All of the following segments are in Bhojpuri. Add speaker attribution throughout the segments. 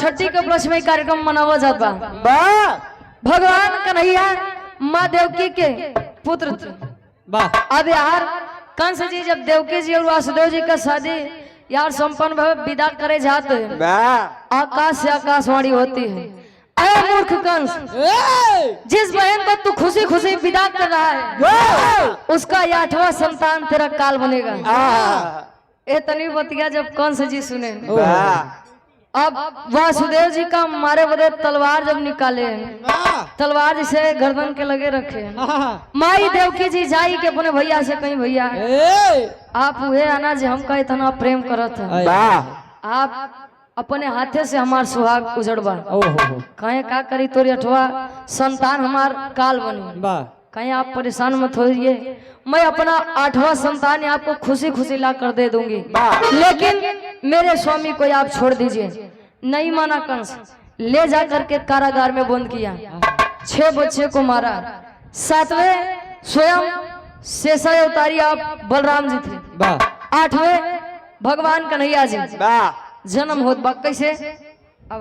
Speaker 1: छठी के उपलक्ष्य में कार्यक्रम मनावा जाता
Speaker 2: वाह
Speaker 1: भगवान कन्हैया माँ देवकी के पुत्र थे। अब यार कंस जी जब देवकी जी और वासुदेव जी का शादी यार संपन्न भाव विदा करे जाते हैं, आकाश से आकाशवाणी होती है, ऐ मूर्ख कंस, जिस बहन को तू खुशी खुशी विदा कर रहा है उसका 8वां संतान तेरा काल बनेगा। ए तनी बतिया जब कंस जी सुने, अब वासुदेव जी का मारे बदे तलवार जब निकाले, तलवार जिसे गर्दन के लगे रखे, माई देवकी जी जाई के अपने भैया से कहीं भैया आप हुए आना जी हमका इतना प्रेम करत है, आप अपने हाथे से हमार सुहाग उजड़बा, कहे का करी तोरी 8वां संतान हमार काल बनी, कहीं आप परेशान मत होइए, मैं अपना 8वां संतान आपको खुशी खुशी ला कर दे दूंगी, लेकिन मेरे स्वामी को आप छोड़ दीजिए। नहीं माना कंस, ले जा करके कारागार में बंद किया, 6 बच्चे को मारा, 7वें स्वयं शेषा अवतारी आप बलराम जी थे, 8वें भगवान कन्हैया जी जन्म होत बा कैसे। अब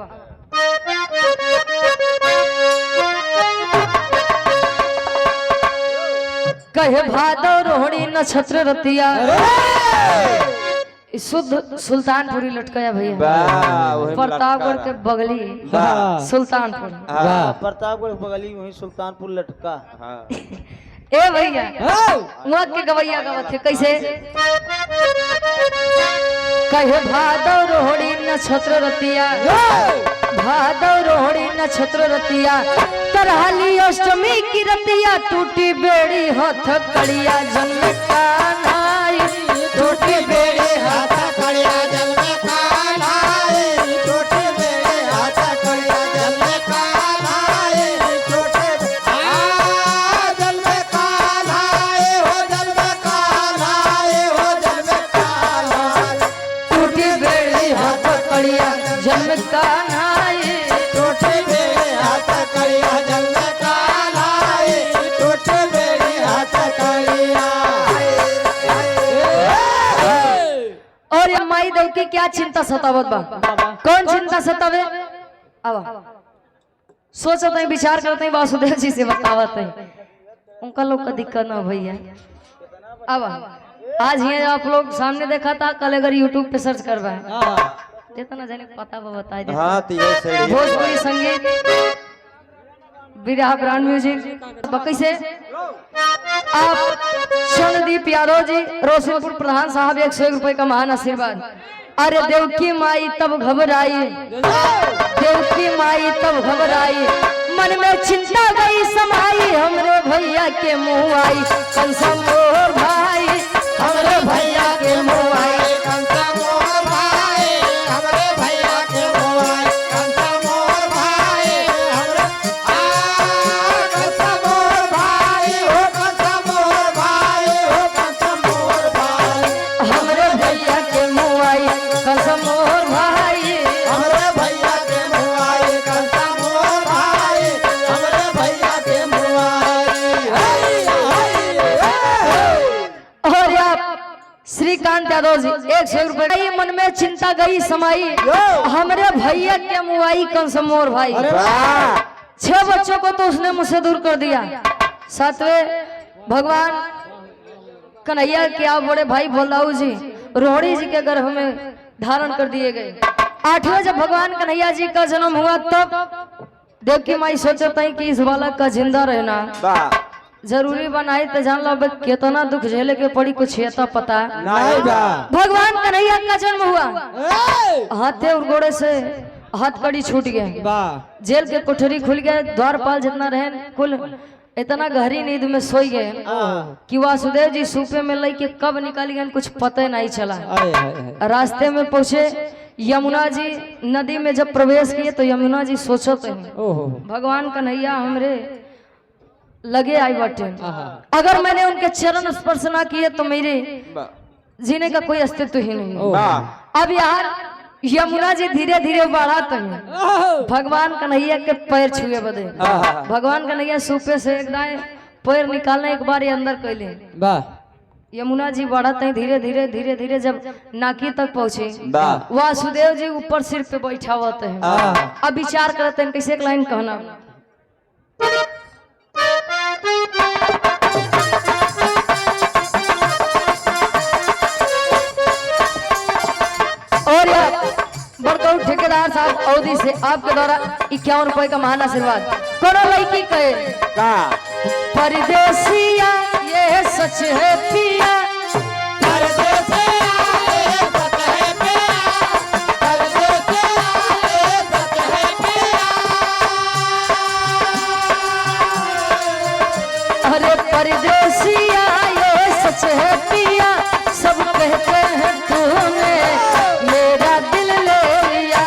Speaker 1: कहे भादव रोहिणी नक्षत्र रतिया, शुद्ध सुल्तानपुरी लटकाया भैया, प्रतापगढ़ के बगली सुल्तानपुर,
Speaker 2: प्रतापगढ़ बगली वही सुल्तानपुर लटका।
Speaker 1: ए भैया वहाँ के गवैया गवत थे कैसे। कहे भादव रोहिणी नक्षत्र रतिया, भादव रोहिणी नक्षत्र रतिया, तरहाली अष्टमी की रतिया, टूटी बेड़ी हाथ कड़िया जन्म कान्हाई, टूटी बेड़ी हाथ कड़िया जन्म कान्हाई, टूटी बेड़ी हाथ कड़िया जन्म कान्हाई, टूटी जन्म कान्हाई हो जन्म कान्हाई हो जन्म कान्हाई, टूटी बेड़ी हाथ कड़िया जन्म कान्हाई, टूटी बेड़ी हाथ कड़िया जन्म कान्हाई, टूटी बेड़ी हाथ कड़िया। और ये माई देवकी क्या चिंता सतावत बा, कौन चिंता सतावे। अब सोचते हैं विचार करते हैं वासुदेव जी से बतावत हैं, उनका लोग का दिक्कत ना भैया। अब आज ये आप लोग सामने देखा था, कल अगर YouTube पे सर्च करवाए जितना जाने पता वो बता दे। भोजपुरी संगीत बिरहा ब्रांड म्यूजिक बकई से आप चंद्रदीप यादव जी रोशनपुर प्रधान साहब 101 रुपए का महान आशीर्वाद। अरे देवकी माई तब घबराई, देवकी माई तब घबराई, मन में चिंता गई समाई, हमरे भैया के मुँह आई कंसा मोर भाई, हमरे भैया के मुँह आई कंसा मोर भाई, हमरे भैया के मुँह आई कंसा मोर भाई, हमरे कंसा मोर भाई हो कंसा मोर भाई हो कंसा मोर भाई, हमरे भैया के मुँह आई कंसा मोर भाई, हमरे भैया के मुँह आई कंसा मोर भाई, हमरे भैया के मुँह आई। और आप श्रीकांत यादव जी 100 रुपए, मन में चिंता गई समाई, हमरे भैया के मुआई कंस मोर भाई। 6 बच्चों को तो उसने मुझसे दूर कर दिया, 7वें भगवान कन्हैया के आप बड़े भाई भोलाऊ जी रोहिणी जी के गर्भ में धारण कर दिए गए। 8वें जब भगवान कन्हैया जी का जन्म हुआ तब देवकी माई सोचते हैं कि इस बालक का जिंदा रहना जरूरी बनाई, तो जान लो कितना दुख झेले के पड़ी कुछ येता पता नहीं। भगवान कन्हैया का जन्म हुआ, हाथे और घोड़े से हथकड़ी छूट गए, जेल के कोठरी खुल गए, द्वारपाल जितना रहे कुल इतना गहरी नींद में सोई गए कि वासुदेव जी सूपे में लई के कब निकाली गए कुछ पता नहीं चला। रास्ते में पहुंचे यमुना जी नदी में जब प्रवेश किए तो यमुना जी सोचते हैं भगवान कन्हैया हमरे लगे आई बटे, अगर मैंने उनके चरण स्पर्श ना किए तो मेरे जीने का कोई अस्तित्व ही नहीं। अब यार यमुना जी धीरे धीरे बढ़ाते हैं, भगवान कन्हैया के पैर छुए बदे, भगवान कन्हैया सूपे से एक दाएं पैर निकालने एक बार अंदर कैले, यमुना जी बढ़त हैं धीरे धीरे धीरे धीरे जब नाकी तक पहुँचे
Speaker 3: वाह
Speaker 1: वासुदेव जी ऊपर सिर पे बैठा होते हैं। अब विचार करते हैं कैसे एक लाइन कहना। और यार बड़कौ ठेकेदार साहब अवधि से आपके द्वारा 51 रुपए का महान आशीर्वाद। कोनो लड़की कहे
Speaker 3: का
Speaker 1: परदेसिया ये सच है पिया अरे परदेसिया ये सच है पिया सब कहते हैं तूने मेरा दिल ले लिया।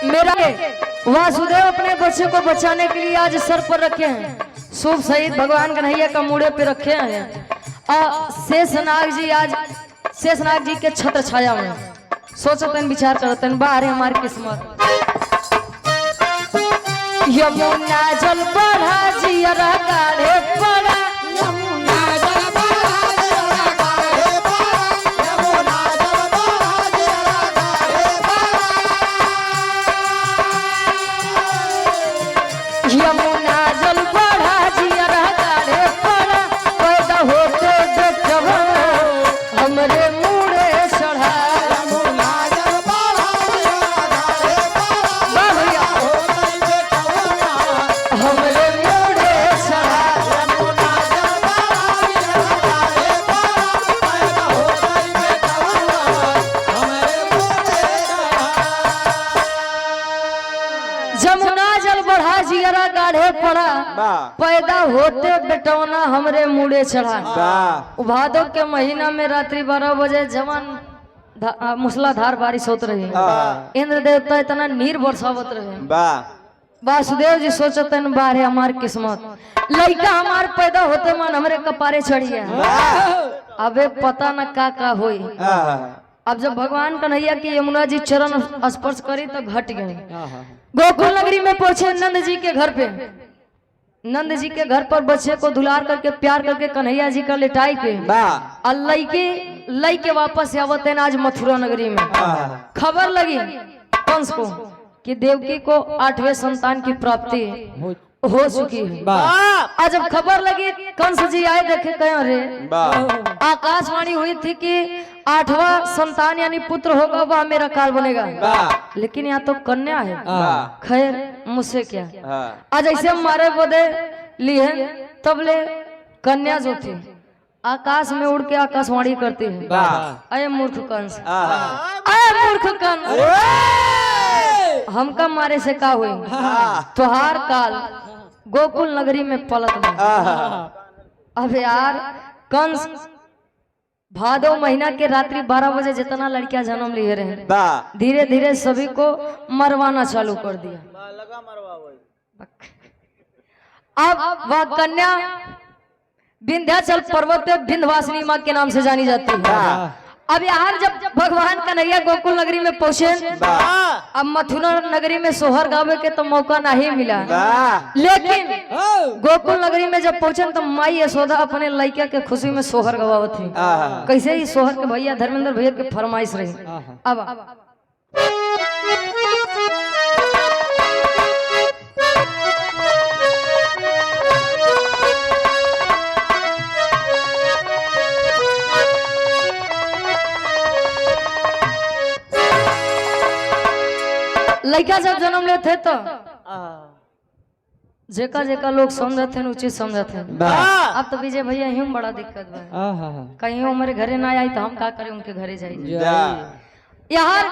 Speaker 1: मेरा वासुदेव अपने बच्चे को बचाने के लिए आज सर पर रखे हैं। शुभ शहीद भगवान कन्हैया का मूड़े पे रखे हैं और शेषनाग जी आज शेषनाग जी के छत्र छाया में सोचते हैं विचार करते हैं बाहर हमारी किस्मत। यमुना जल बढ़ा जियरा गाढ़े पड़ा यमुना जल बढ़ा जियरा गाढ़े पड़ा पैदा होते बेटवा हमरे मुड़े चढ़ा। वाह भैया हमरे मुड़े चढ़ा। जमुना जल बढ़ा जियरा गाढ़े पड़ा पैदा होते बेटौना हमरे मुड़े चढ़ा। भादों के महीना में रात्रि 12 बजे जवान मूसलाधार बारिश होत रही। इंद्र देवता इतना नीर बरसावत रहे। वासुदेव जी सोचते हैं बारे हमार किस्मत लड़का हमार पैदा होते मन हमरे कपारे चढ़िया। अबे पता न का होई। अब जब भगवान कन्हैया की यमुना जी चरण स्पर्श करी तो घट गए। गोकुल नगरी में पहुंचे नंद जी के घर पे। नंद जी के घर पर बच्चे को दुलार करके प्यार करके कन्हैया जी का लिटाई पे लई के वापस आवते हैं आज मथुरा नगरी में। खबर लगी कंस को कि देवकी को 8वें संतान की प्राप्ति हो चुकी है। आज जब खबर लगी कंस जी आए देखे कहीं रे आकाशवाणी हुई थी कि 8वां संतान यानी पुत्र होगा वह मेरा काल बनेगा, लेकिन यहाँ तो कन्या है। खैर मुझसे क्या, आज ऐसे हमारे बोधे लिए तब ले कन्या जो थी आकाश में उड़ के आकाशवाणी करती है। अरे मूर्ख कंस, अरे मूर्ख कंस, हमका मारे से का हुई तुहार काल गोकुल नगरी में पलट में। अब यार कंस भादो महीना के रात्रि 12 बजे जितना लड़कियां जन्म लिए रहे धीरे धीरे सभी को मरवाना चालू कर दिया।
Speaker 2: लगा
Speaker 1: अब वह कन्या विंध्याचल पर्वत पे विंध्यवासिनी माँ के नाम से जानी जाती है। अब यार जब भगवान कन्हैया गोकुल नगरी में पहुंचे, अब मथुरा नगरी में सोहर गावे के तो मौका नहीं मिला, लेकिन गोकुल नगरी में जब पहुंचे तो माई यशोदा अपने लड़का के खुशी में सोहर गवावत थी। कैसे ही सोहर के भैया धर्मेंद्र भैया के फरमाइश रही। अब लड़का जब जन्म लेते तो जेका जेका लोग समझते हैं उचित समझते हैं। अब तो विजय भैया यूं बड़ा दिक्कत है, कहीं हमारे घरे ना आई तो हम का करें, उनके घरे जाइए। यार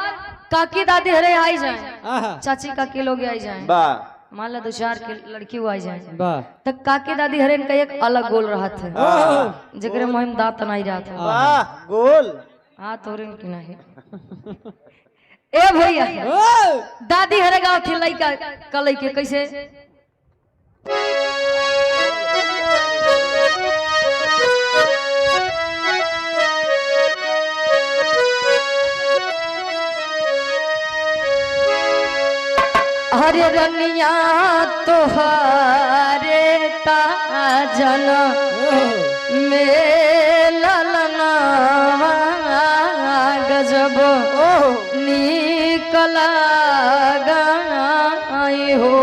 Speaker 1: काकी दादी हरे आई जाए, चाची काकी लोग आई जाए, मान ला 2-4 के लड़की आई जाए तो काकी दादी हरे का एक अलग गोल रहा था जगरे मुहिम दांत नहीं रहा था।
Speaker 2: गोल
Speaker 1: हाँ तोरे की नहीं ए भैया दादी हरे गाँव थी लड़का कल के कैसे हरे रनिया तोहरे ताजन मेला लनावा गजब निकला गई हो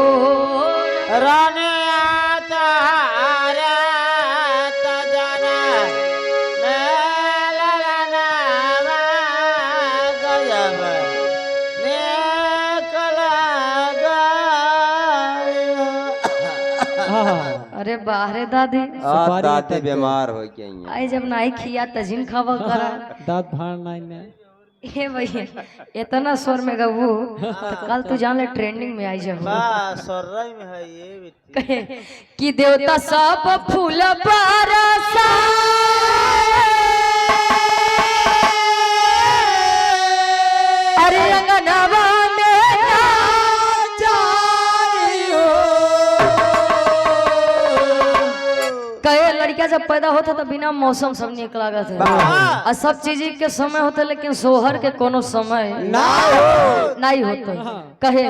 Speaker 2: राने आता रे तजना मेला लनावा गजब निकला
Speaker 1: अरे बाहरे दादी
Speaker 3: दाते बीमार हो गई
Speaker 1: आई जब नाई खिया तजिन खावा करा
Speaker 4: दांत फाड़ नहीं ने
Speaker 1: ए भैया इतना स्वर में गबू तो कल तू जान ले ट्रेंडिंग में आई जब
Speaker 2: सोर्रई में है ये बिट्टी
Speaker 1: कहे कि देवता सब फूल बरसा अरे अंगनवा में ना जाइयो कहे लड़कियां जब पैदा होता तो बिना मौसम सब निक लागत है और सब चीज के समय होता लेकिन सोहर के कोनो समय नहीं होता कहे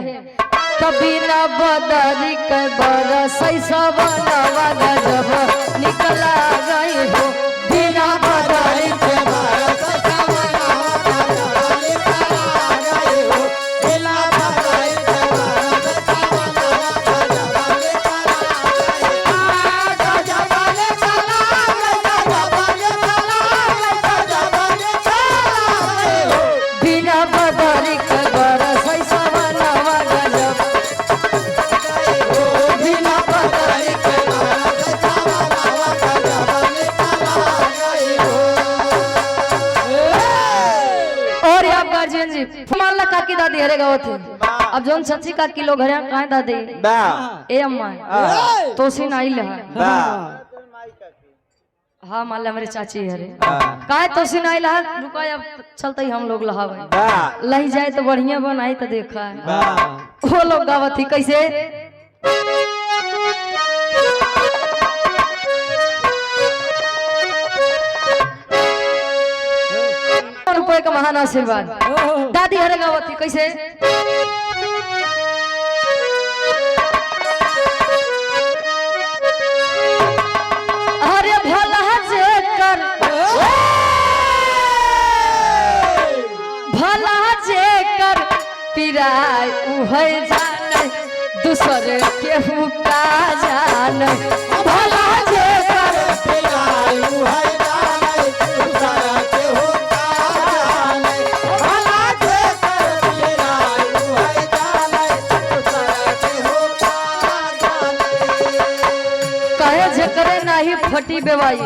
Speaker 1: कभी ना बदरी के बरस सब नवा गजब निकला गई हो बिना बदरी के बरस सब नवा गजब निकला गई हो बिना बदरी के बरस सब नवा गजब निकला बिना बदरी के बरस सब नवा गजब और आप गार्जियन जी मान ला काकी दादी हरे गाँव थे अब जोन सच्ची काकी लोग हरे कहाँ दादी ए अम्मा तो सी नहीं लहा हाँ मान ला मेरे चाची हरे काहे तो सी नहीं लहा रुका अब चलते ही हम लोग लहा भाई लही जाए तो बढ़िया बनाई तो देखा है वो लोग गावत थी कैसे रुपए का महान आशीर्वाद दादी हरे गावत थी कैसे अरे भला जे कर भला जे कर पिराय उहे जाने दूसरे केहू का जाने भला जे कर पिराय उहे जाने दूसरे केहू करे नहीं फटी बेवाई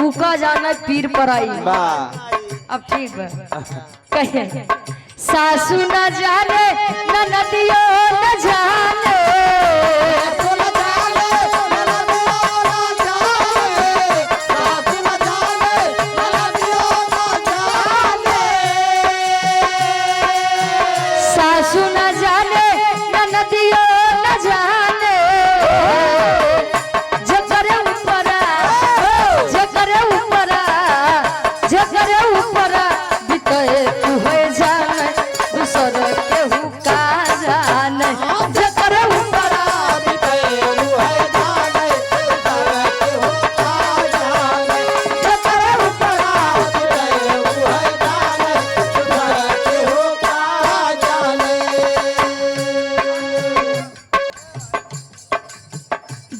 Speaker 1: उका जाना पीर पर आई अब ठीक है कहे सासू न जाने न नदियो न जाने सासू न जाने न नदियो न जाने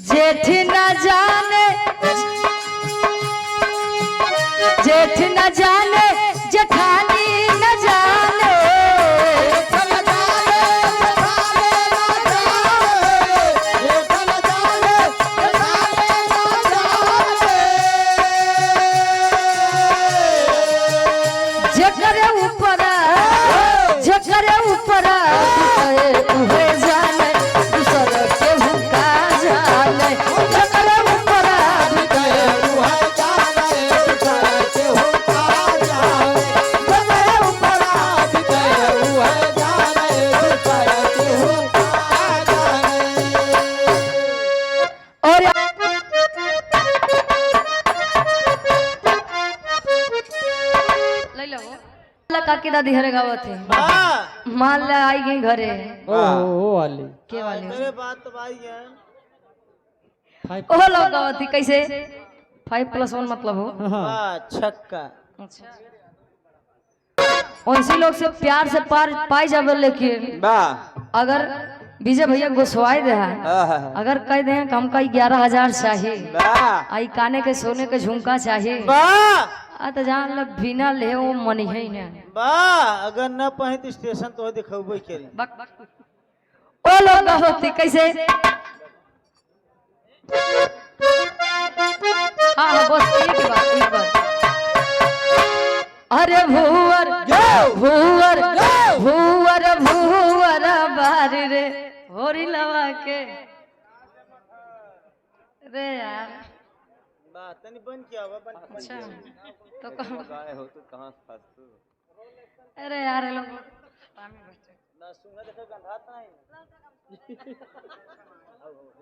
Speaker 1: जेठ न जाने जेठ न जाने जेठानी न जाने जकरे ऊपर उहे जाने दूसर केहू का जाने जकरे ऊपर अकेला दिहरे गावत है
Speaker 2: वाह
Speaker 1: मान ले आई गई घरे
Speaker 4: ओ वाली
Speaker 1: के वाले
Speaker 2: मेरे बात तो भाई है
Speaker 1: ओ लोग गावत है कैसे 5+1 मतलब हो
Speaker 2: वाह छक्का
Speaker 1: अच्छा उनसी लोग से प्यार से पार पाई जावे लेकिन
Speaker 3: वाह
Speaker 1: अगर विजय भैया गोस्वाई दे है अगर कह दे हम का 11,000 चाहिए
Speaker 3: वाह
Speaker 1: आई काने के सोने के झुमका चाहिए
Speaker 2: वाह
Speaker 1: आ तो जान लब बिना ले वो मन है ही ना
Speaker 2: वाह अगर न पहे तो स्टेशन तो दिखबे करी
Speaker 1: ओ लोग होती कैसे हाँ बस एक बात अरे भूवर भूवर भूवर भूवर बार रे होरी लवा के रे यार
Speaker 2: वाह तनी बन किया हुआ बन
Speaker 1: अच्छा तो कहाँ
Speaker 3: गाय हो तो कहाँ फंस तू
Speaker 1: अरे यार ये लोग
Speaker 2: ना सुंगा देखो गंधात नहीं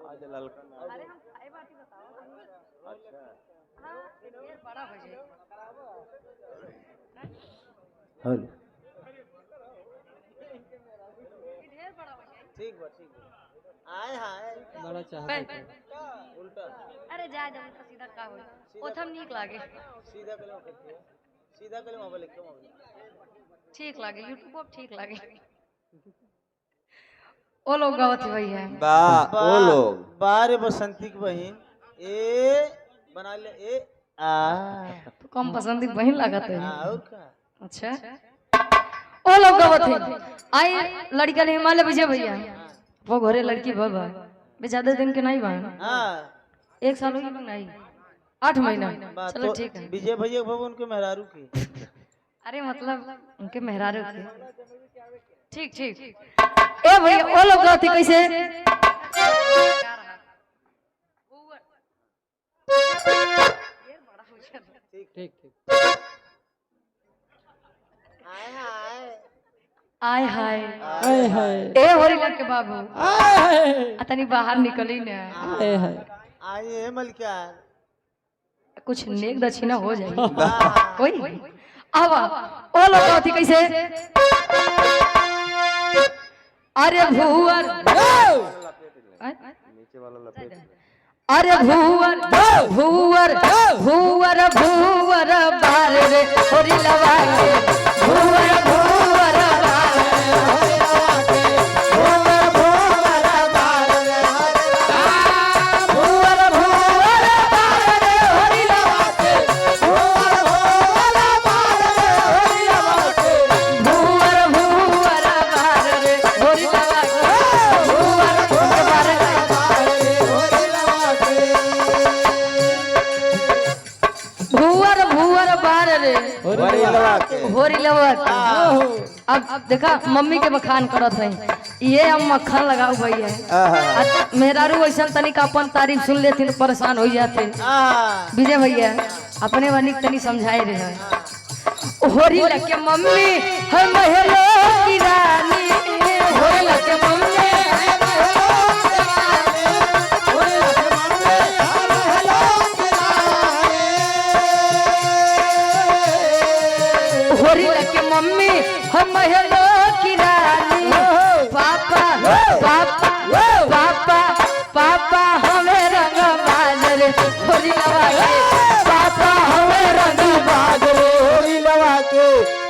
Speaker 3: आज ललका ना
Speaker 1: अरे हम खाए बात ही बताओ
Speaker 3: अच्छा
Speaker 1: हाँ ये बड़ा हो जाए
Speaker 2: हेलो
Speaker 1: ढेर बड़ा हो जाए
Speaker 2: ठीक बा आए हाय
Speaker 4: बड़ा चाहता
Speaker 2: उल्टा
Speaker 1: अरे जा जा उल्टा सीधा का हो ओथम नीक लागे
Speaker 2: सीधा कलम करते सीधा कलम बोले क्यों बोले
Speaker 1: ठीक लागे यूट्यूब पर ठीक लागे ओ लोग गावत है भैया
Speaker 3: वाह ओ लोग
Speaker 2: बारे बसंती की बहन ए बना ले ए आ
Speaker 1: तो कम पसंदी बहन लागत है
Speaker 2: आओ का
Speaker 1: अच्छा ओ लोग गावत है आई लड़का ने हिमालय विजय भैया वो घरे लड़की बाबा बे ज्यादा दिन के नहीं बा
Speaker 2: हां
Speaker 1: 1 साल हो गई नहीं 8 महीना चलो ठीक है
Speaker 2: विजय भैया बाबू उनके मेहरारू की
Speaker 1: अरे मतलब उनके मेहरारू के ठीक ठीक ए भैया ओ लोग गाती कैसे
Speaker 4: ठीक ठीक
Speaker 2: आए हाय
Speaker 1: आय हाय
Speaker 4: हाय हाय
Speaker 1: ए होरी लग के बाबू
Speaker 4: हाय
Speaker 1: तनी बाहर निकली ना
Speaker 4: हाय हाय
Speaker 2: आए मलका
Speaker 1: कुछ नेक दक्षिणा हो जाएगी
Speaker 2: वाह
Speaker 1: कोई आवा ओ लोग गाती कैसे अरे भूवर
Speaker 3: नीचे वाला लपेट
Speaker 1: अरे भूवर भूवर भूवर भूवर बार रे होरी लवा के भूवर भूवर बार भूवर भूवर बार रे भूवर भूवर बार रे होरी लवा के भूवर भूवर बार रे होरी लवा के भूवर भूवर बार रे होरी लवा के भूवर भूवर बार रे भूवर भूवर बार रे
Speaker 3: होरी लवा के
Speaker 1: होरी लवत अब देखा मम्मी के बखान करत है ये हम मक्खन लगाऊ भैया
Speaker 3: आहा
Speaker 1: मेहरारू ऐसा तनिक अपन तारीफ सुन लेथिन परेशान हो जाते विजय भैया अपने वाली तनी समझाए रहे होरी लगे मम्मी है महलो की रानी होरी लगे मम्मी होरी लगे मम्मी हम महलो की रानी पापा पापा पापा पापा हमें रंग बाजरे होरी लगा के पापा हमें रंग बाजरे
Speaker 2: होरी लवा के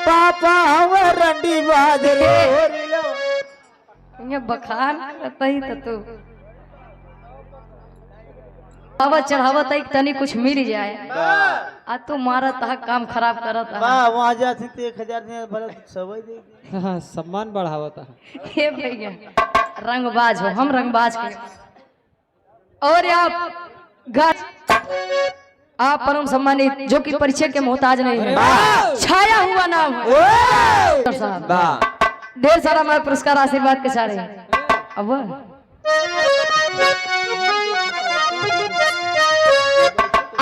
Speaker 2: पापा हमें रंडी बाजरे होरी लवा
Speaker 1: ये बखान करता ही तो तू अब चढ़ावत है तनी कुछ मिल जाए आ तू मारत है काम खराब करत है
Speaker 2: वाह वहां जाती तो 1000 ने भला सबई दे दी
Speaker 4: हाँ सम्मान बढ़ावता
Speaker 1: हे भैया रंगबाज हो हम रंगबाज के और आप परम सम्मानित जो कि परिचय के मोहताज नहीं है छाया हुआ नाम है साहब
Speaker 3: वाह
Speaker 1: ढेर सारा मैं पुरस्कार आशीर्वाद के सारे अब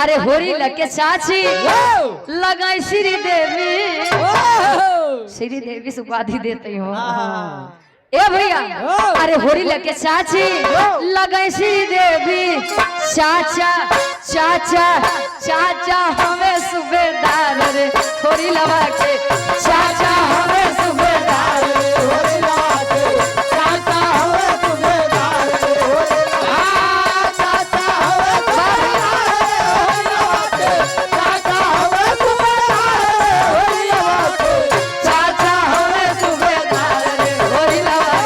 Speaker 1: अरे होरी लगे चाची लगाई श्री देवी श्री देवी से उपाधि देते हो ए भैया अरे होरी लगे चाची लगाई श्री देवी चाचा चाचा चाचा हमें सुबेदार रे होरी लवा के चाचा हमें सूबेदार रे होरी लवा के चाचा हमें सूबेदार रे होरी लवा चाचा हमें सूबेदार रे होरी लवा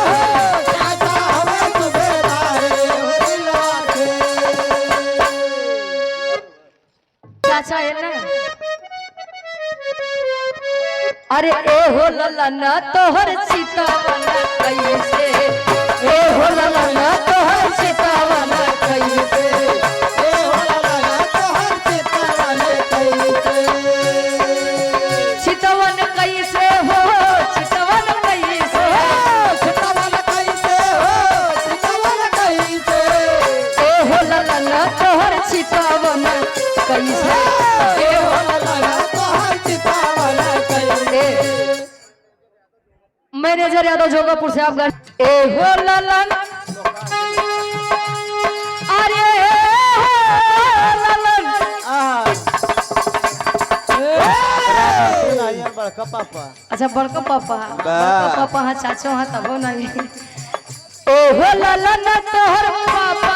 Speaker 1: चाचा हमें सूबेदार रे होरी लवा चाचा है ना। अरे ए हो ललना तोहर सीतावना कैसे ए हो ललना तोहर सीतावना कैसे ए हो ललना तोहर सीतावना कैसे सीतावन कैसे हो सीतावन कैसे सीतावन कैसे हो सीतावन कैसे ए हो ललना तोहर सीतावना कैसे ए हो ललना तोहर सीतावना कैसे। मैनेजर यादव जोगापुर से आप ए हो ललन अरे ललन
Speaker 2: बड़का पापा
Speaker 1: अच्छा बड़का पापा
Speaker 3: बा।
Speaker 1: पापा हाँ चाचो हाँ तब नहीं ए हो ललन तोहर पापा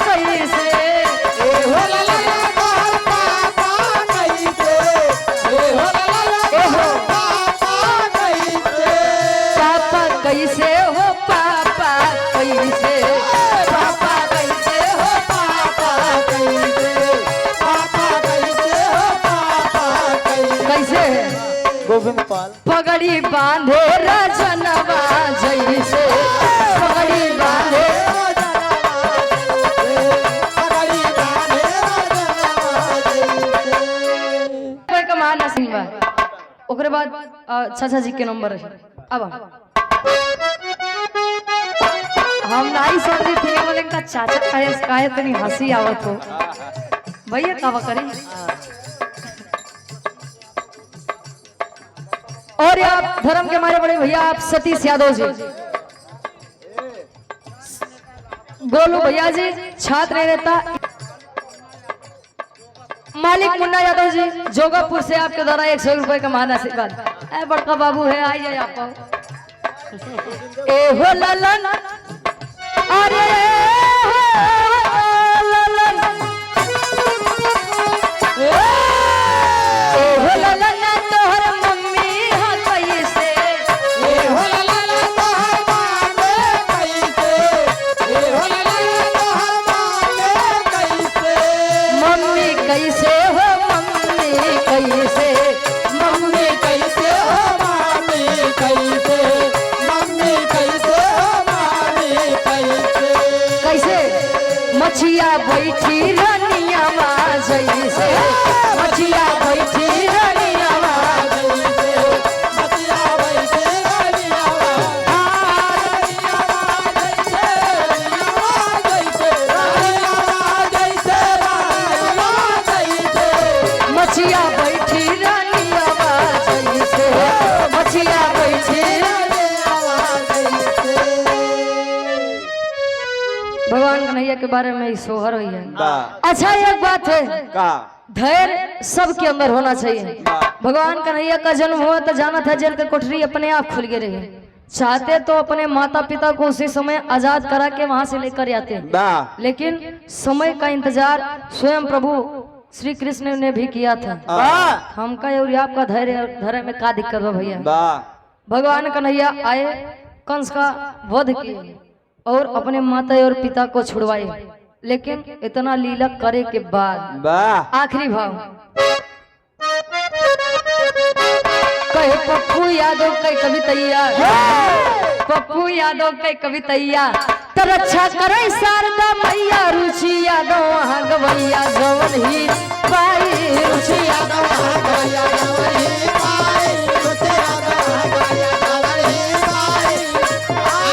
Speaker 1: कैसे ए हो ललन तोहर पापा कैसे ए हो ललन पापा कैसे पापा कैसे हो पापा कैसे पापा कैसे हो पापा कैसे पापा कैसे हो पापा कैसे
Speaker 2: गोविंद पाल
Speaker 1: पगड़ी बांधे रजनवा जैसे पगड़ी बांधे कोई कमान सिंह बा ओकरे बाद चाचा जी के नंबर है अब हम नाई समझी थी बोले का चाचा काहे तनी हंसी आवत हो भैया कावा करी। और ये आप धर्म के हमारे बड़े भैया आप सतीश यादव जी गोलू भैया जी छात्र नेता मालिक मुन्ना यादव जी जोगापुर से आपके द्वारा 100 रुपए का महान आशीर्वाद ए बड़का बाबू है आइए आप ए हो ललन अरे ललन ए हो ललन तोहर मम्मी हाँ कैसे ए हो ललन तोहर मामे कैसे ए हो ललन तोहर मामे कैसे मम्मी कैसे हो मम्मी कैसे मम्मी कैसे हो मामी कैसे मम्मी कैसे हो मामी कैसे कैसे मछिया बैठी रनिया माँ जैसे मछिया बैठी रनिया माँ जैसे मछिया बैठी रनिया माँ रनिया माँ जैसे रनिया माँ जैसे रनिया माँ जैसे रनिया माँ जैसे मछिया बैठी रनिया माँ जैसे मछिया बैठी रनिया माँ जैसे। भगवान कन्हैया के बारे में सोहर हुई है।
Speaker 3: बा।
Speaker 1: अच्छा एक बात है
Speaker 3: का
Speaker 1: धैर्य सबके अंदर होना चाहिए। भगवान कन्हैया का जन्म हुआ तो जाना था जेल की कोठरी अपने आप खुल गए रहे चाहते तो अपने माता पिता को उसी समय आजाद करा के वहां से लेकर आते
Speaker 3: बा।
Speaker 1: लेकिन समय का इंतजार स्वयं प्रभु श्री कृष्ण ने भी किया था। हमका और आपका धैर्य में का दिक्कत हो भैया।
Speaker 3: बा।
Speaker 1: भगवान कन्हैया आए कंस का वध किए और अपने माता और पिता को छुड़वाए लेकिन इतना लीला करे के बाद
Speaker 3: बा।
Speaker 1: आखिरी भाव कहे पप्पू यादव कई कवितैया पप्पू यादव कई कवितैया तो रक्षा करे शारदा मैया रुचि यादव वहाँ गवैया गवन ही पाई रुचि यादव वहाँ गवैया गवन ही पाई रुचि यादव वहाँ गवैया गवन ही पाई।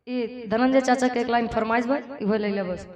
Speaker 1: ये धनंजय चाचा के एक लाइन फरमाइश बा इहो ले ले बस।